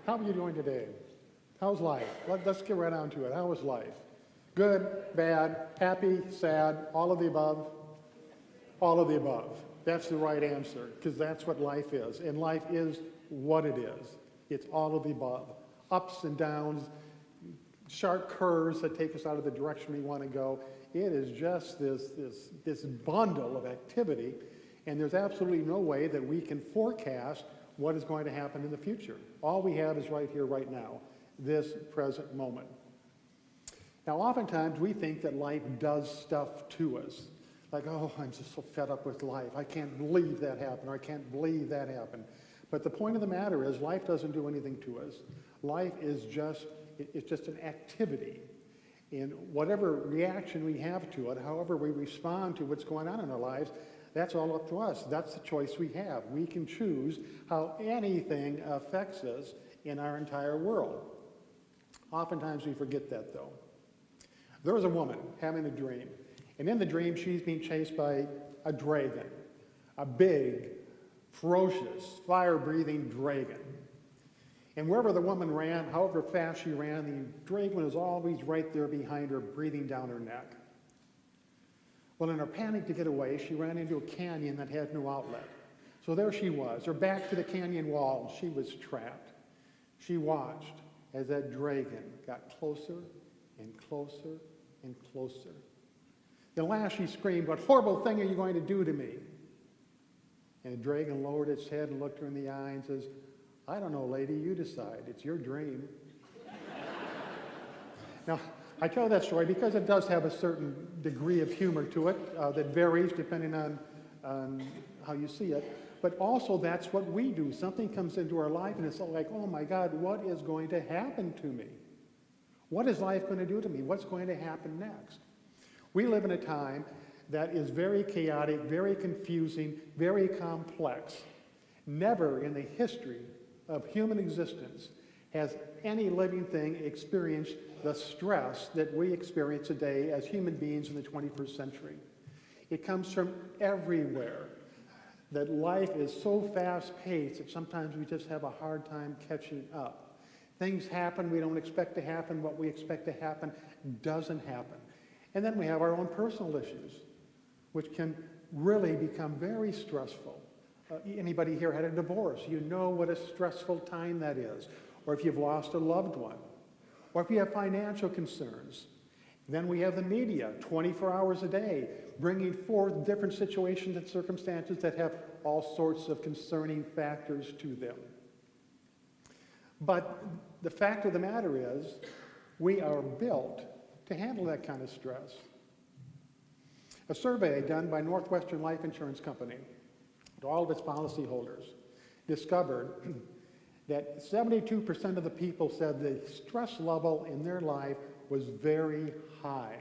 How are you doing today? How's life? Let's get right on to it. How is life? Good, bad, happy, sad, all of the above? All of the above. That's the right answer, because that's what life is. And life is what it is. It's all of the above. Ups and downs, sharp curves that take us out of the direction we want to go. It is just this bundle of activity, and there's absolutely no way that we can forecast what is going to happen in the future. All we have is right here, right now, this present moment. Now, oftentimes we think that life does stuff to us. Like, oh, I'm just so fed up with life. I can't believe that happened, or I can't believe that happened. But the point of the matter is life doesn't do anything to us. Life is just an activity. And whatever reaction we have to it, however we respond to what's going on in our lives, that's all up to us. That's the choice we have. We can choose how anything affects us in our entire world. Oftentimes we forget that, though. There was a woman having a dream, and in the dream she's being chased by a dragon, a big, ferocious, fire-breathing dragon. And wherever the woman ran, however fast she ran, the dragon was always right there behind her, breathing down her neck. Well, in her panic to get away, she ran into a canyon that had no outlet. So there she was, her back to the canyon wall, and she was trapped. She watched as that dragon got closer and closer and closer. At last she screamed, "What horrible thing are you going to do to me?" And the dragon lowered its head and looked her in the eye and says, "I don't know, lady, you decide. It's your dream." Now, I tell that story because it does have a certain degree of humor to it that varies depending on how you see it. But also that's what we do. Something comes into our life and it's like, oh my God, what is going to happen to me? What is life going to do to me? What's going to happen next? We live in a time that is very chaotic, very confusing, very complex. Never in the history of human existence has any living thing experienced the stress that we experience today as human beings in the 21st century. It comes from everywhere. That life is so fast-paced that sometimes we just have a hard time catching up. Things happen we don't expect to happen. What we expect to happen doesn't happen. And then we have our own personal issues, which can really become very stressful. Anybody here had a divorce? You know what a stressful time that is. Or if you've lost a loved one. Or if you have financial concerns. Then we have the media, 24 hours a day, bringing forth different situations and circumstances that have all sorts of concerning factors to them. But the fact of the matter is, we are built to handle that kind of stress. A survey done by Northwestern Life Insurance Company to all of its policyholders discovered that 72% of the people said the stress level in their life was very high.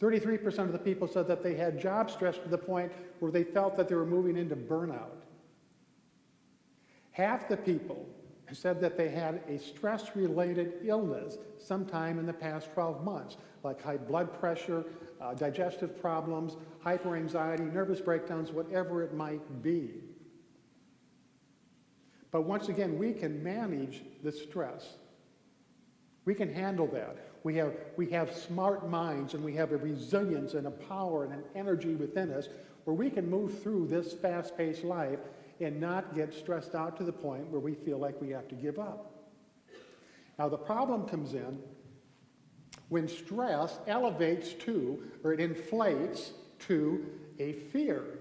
33% of the people said that they had job stress to the point where they felt that they were moving into burnout. Half the people said that they had a stress-related illness sometime in the past 12 months, like high blood pressure, digestive problems, hyperanxiety, nervous breakdowns, whatever it might be. But once again, we can manage the stress. We can handle that. We have smart minds, and we have a resilience and a power and an energy within us where we can move through this fast-paced life and not get stressed out to the point where we feel like we have to give up. Now, the problem comes in when stress elevates to, or it inflates to, a fear,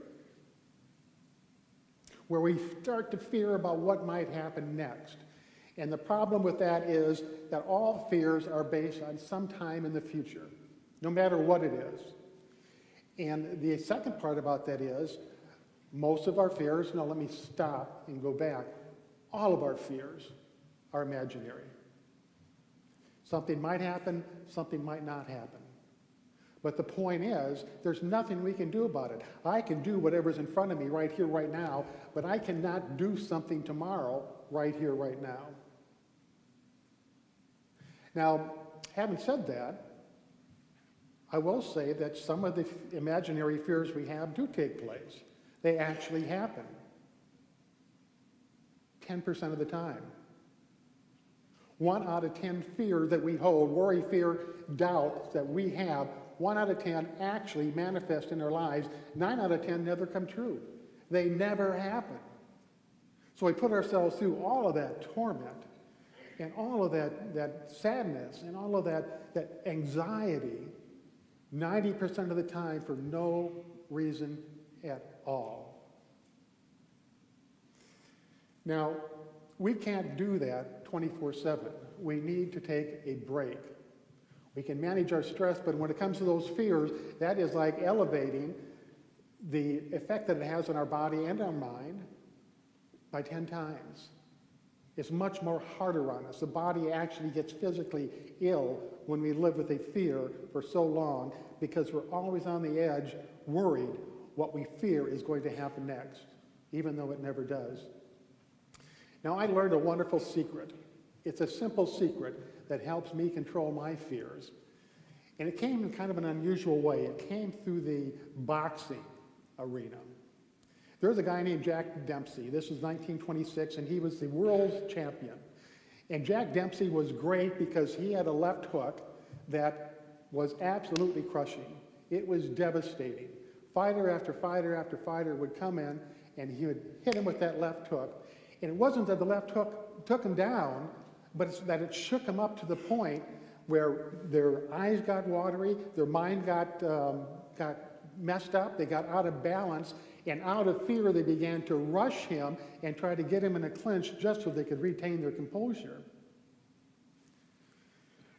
where we start to fear about what might happen next. And the problem with that is that all fears are based on some time in the future, no matter what it is. And the second part about that is, most of our fears, now let me stop and go back, all of our fears are imaginary. Something might happen, something might not happen. But the point is, there's nothing we can do about it. I can do whatever's in front of me right here, right now, but I cannot do something tomorrow right here, right now. Now, having said that, I will say that some of the imaginary fears we have do take place. They actually happen 10% of the time. 1 out of 10 fears that we hold, worry, fear, doubt that we have, 1 out of 10 actually manifest in our lives. 9 out of 10 never come true. They never happen. So we put ourselves through all of that torment and all of that sadness and all of that anxiety 90% of the time for no reason at all. Now, we can't do that 24/7. We need to take a break. We can manage our stress, but when it comes to those fears, that is like elevating the effect that it has on our body and our mind by 10 times. It's much more harder on us. The body actually gets physically ill when we live with a fear for so long because we're always on the edge, worried what we fear is going to happen next, even though it never does. Now, I learned a wonderful secret. It's a simple secret that helps me control my fears. And it came in kind of an unusual way. It came through the boxing arena. There's a guy named Jack Dempsey. This was 1926, and he was the world champion. And Jack Dempsey was great because he had a left hook that was absolutely crushing. It was devastating. Fighter after fighter after fighter would come in, and he would hit him with that left hook. And it wasn't that the left hook took him down, but it's that it shook him up to the point where their eyes got watery, their mind got messed up, they got out of balance, and out of fear they began to rush him and try to get him in a clinch just so they could retain their composure.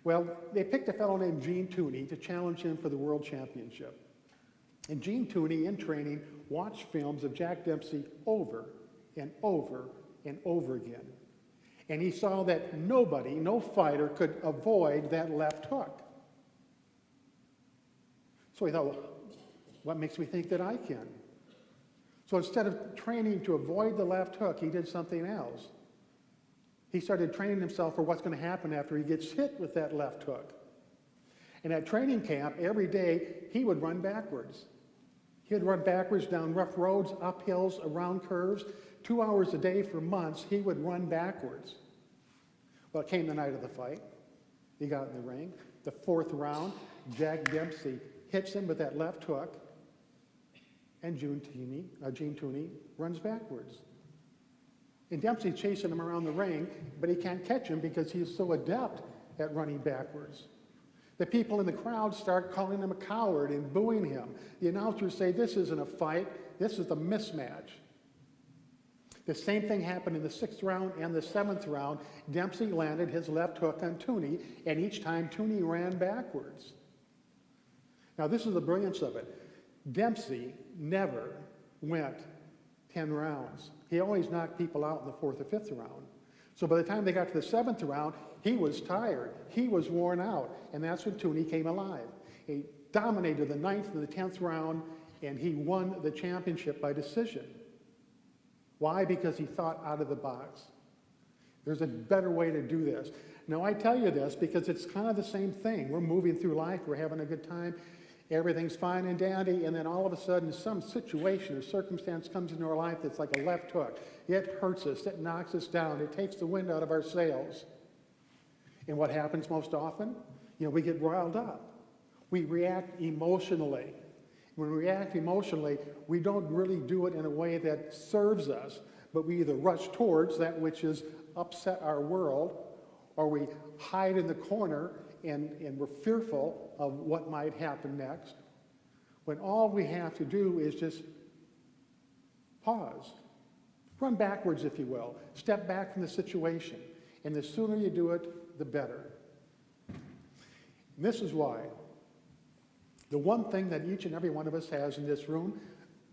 Well, they picked a fellow named Gene Tooney to challenge him for the world championship. And Gene Tooney, in training, watched films of Jack Dempsey over and over and over again. And he saw that nobody, no fighter, could avoid that left hook. So he thought, well, what makes me think that I can? So instead of training to avoid the left hook, he did something else. He started training himself for what's going to happen after he gets hit with that left hook. And at training camp, every day, he would run backwards. He would run backwards down rough roads, up hills, around curves. 2 hours a day for months, he would run backwards. Well, it came the night of the fight. He got in the ring. The 4th round, Jack Dempsey hits him with that left hook, and Gene Tooney runs backwards. And Dempsey's chasing him around the ring, but he can't catch him because he's so adept at running backwards. The people in the crowd start calling him a coward and booing him. The announcers say, this isn't a fight, this is a mismatch. The same thing happened in the 6th round and the 7th round. Dempsey landed his left hook on Tooney, and each time Tooney ran backwards. Now, this is the brilliance of it. Dempsey never went 10 rounds. He always knocked people out in the 4th or 5th round. So by the time they got to the 7th round, he was tired. He was worn out, and that's when Tooney came alive. He dominated the 9th and the 10th round, and he won the championship by decision. Why? Because he thought out of the box. There's a better way to do this. Now, I tell you this because it's kind of the same thing. We're moving through life. We're having a good time. Everything's fine and dandy, and then all of a sudden some situation or circumstance comes into our life that's like a left hook. It hurts us. It knocks us down. It takes the wind out of our sails. And what happens most often? We get riled up. We react emotionally. When we react emotionally, we don't really do it in a way that serves us, but we either rush towards that which has upset our world, or we hide in the corner and we're fearful of what might happen next, when all we have to do is just pause. Run backwards, if you will. Step back from the situation. And the sooner you do it, the better. And this is why. The one thing that each and every one of us has in this room,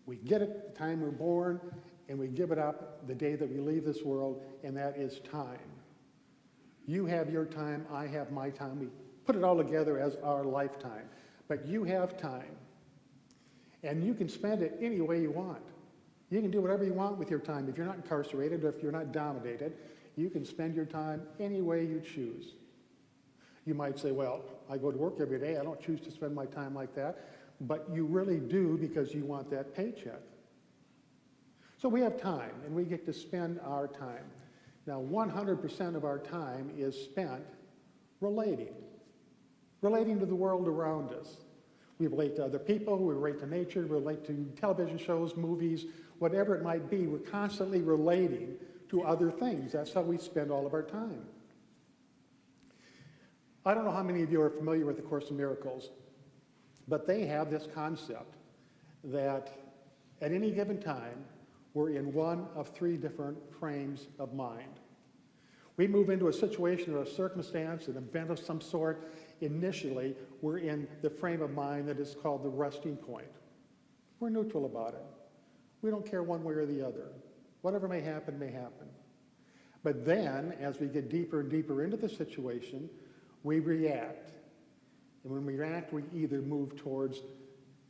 we get it the time we're born, and we give it up the day that we leave this world, and that is time. You have your time, I have my time. We put it all together as our lifetime. But you have time, and you can spend it any way you want. You can do whatever you want with your time. If you're not incarcerated or if you're not dominated, you can spend your time any way you choose. You might say, well, I go to work every day. I don't choose to spend my time like that. But you really do because you want that paycheck. So we have time, and we get to spend our time. Now, 100% of our time is spent relating to the world around us. We relate to other people, we relate to nature, we relate to television shows, movies, whatever it might be. We're constantly relating to other things. That's how we spend all of our time. I don't know how many of you are familiar with the Course in Miracles, but they have this concept that at any given time, we're in one of three different frames of mind. We move into a situation or a circumstance, an event of some sort. Initially, we're in the frame of mind that is called the resting point. We're neutral about it. We don't care one way or the other. Whatever may happen, may happen. But then, as we get deeper and deeper into the situation, we react. And when we react, we either move towards,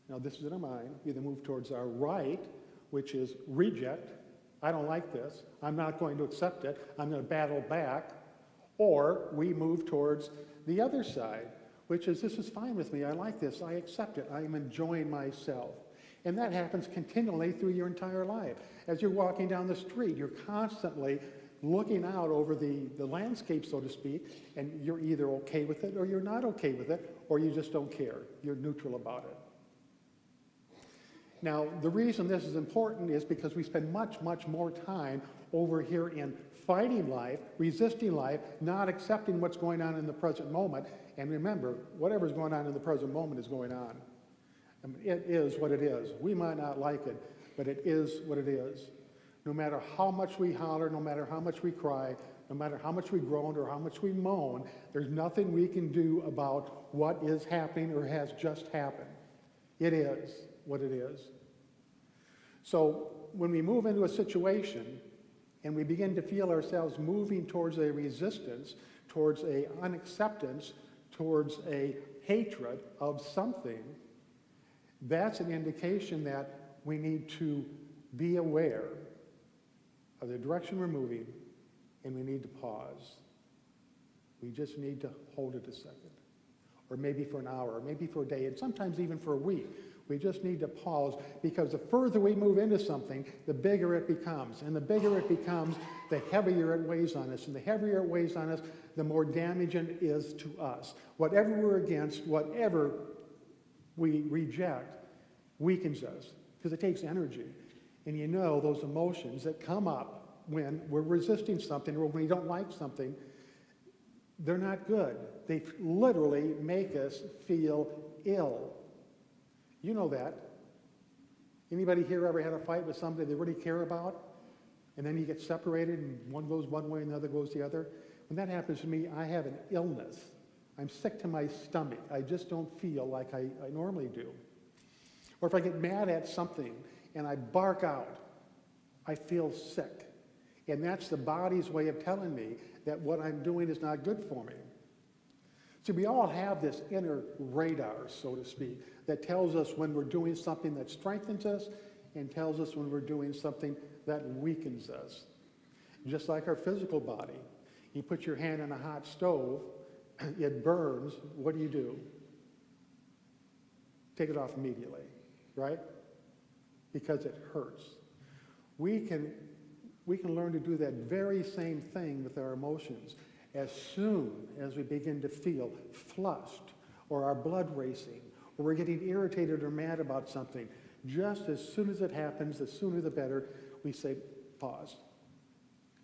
now this is in our mind, we either move towards our right, which is reject. I don't like this. I'm not going to accept it. I'm going to battle back. Or we move towards the other side, which is, this is fine with me. I like this. I accept it. I am enjoying myself. And that happens continually through your entire life. As you're walking down the street, you're constantly looking out over the landscape, so to speak, and you're either okay with it or you're not okay with it, or you just don't care. You're neutral about it. Now, the reason this is important is because we spend much, much more time over here in fighting life, resisting life, not accepting what's going on in the present moment. And remember, whatever's going on in the present moment is going on. I mean, it is what it is. We might not like it, but it is what it is. No matter how much we holler, no matter how much we cry, no matter how much we groan or how much we moan, there's nothing we can do about what is happening or has just happened. It is what it is. So when we move into a situation and we begin to feel ourselves moving towards a resistance, towards a unacceptance, towards a hatred of something, that's an indication that we need to be aware of the direction we're moving, and we need to pause. We just need to hold it a second, or maybe for an hour, or maybe for a day, and sometimes even for a week. We just need to pause, because the further we move into something, the bigger it becomes. And the bigger it becomes, the heavier it weighs on us. And the heavier it weighs on us, the more damaging it is to us. Whatever we're against, whatever we reject, weakens us, because it takes energy. And you know those emotions that come up when we're resisting something or when we don't like something, they're not good. They literally make us feel ill. You know that. Anybody here ever had a fight with somebody they really care about? And then you get separated and one goes one way and the other goes the other? When that happens to me, I have an illness. I'm sick to my stomach. I just don't feel like I normally do. Or if I get mad at something and I bark out, I feel sick. And that's the body's way of telling me that what I'm doing is not good for me. See, we all have this inner radar, so to speak, that tells us when we're doing something that strengthens us and tells us when we're doing something that weakens us. Just like our physical body. You put your hand on a hot stove, it burns, what do? Take it off immediately, right? Because it hurts. We can learn to do that very same thing with our emotions. As soon as we begin to feel flushed or our blood racing or we're getting irritated or mad about something, just as soon as it happens, the sooner the better, we say, pause.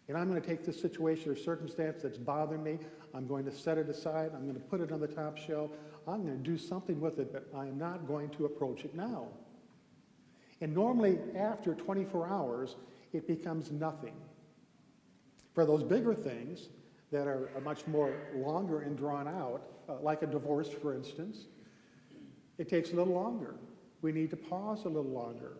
And I'm going to take this situation or circumstance that's bothering me, I'm going to set it aside, I'm going to put it on the top shelf, I'm going to do something with it, but I'm not going to approach it now. And normally after 24 hours, it becomes nothing. For those bigger things that are much more longer and drawn out, like a divorce, for instance, it takes a little longer. We need to pause a little longer.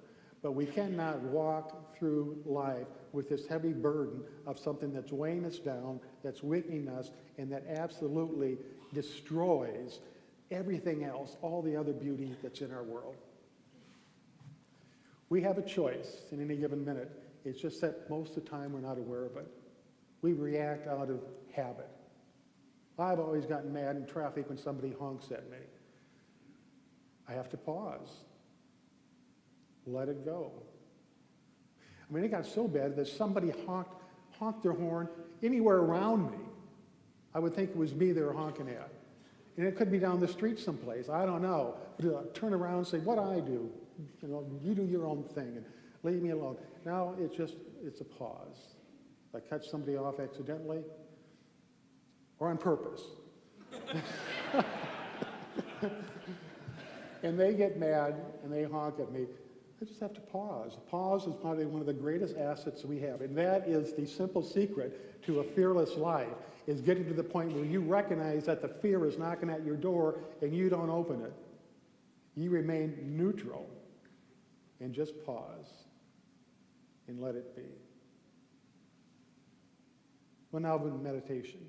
But we cannot walk through life with this heavy burden of something that's weighing us down, that's weakening us, and that absolutely destroys everything else, all the other beauty that's in our world. We have a choice in any given minute. It's just that most of the time we're not aware of it. We react out of habit. I've always gotten mad in traffic when somebody honks at me. I have to pause. Let it go. I mean, it got so bad that somebody honk their horn anywhere around me, I would think it was me they were honking at. And it could be down the street someplace, I don't know. But turn around and say, what I do? You know, you do your own thing and leave me alone. Now it's a pause. I catch somebody off accidentally or on purpose. And they get mad and they honk at me. I just have to pause. Pause is probably one of the greatest assets we have. And that is the simple secret to a fearless life, is getting to the point where you recognize that the fear is knocking at your door and you don't open it. You remain neutral and just pause and let it be. Well, now meditation.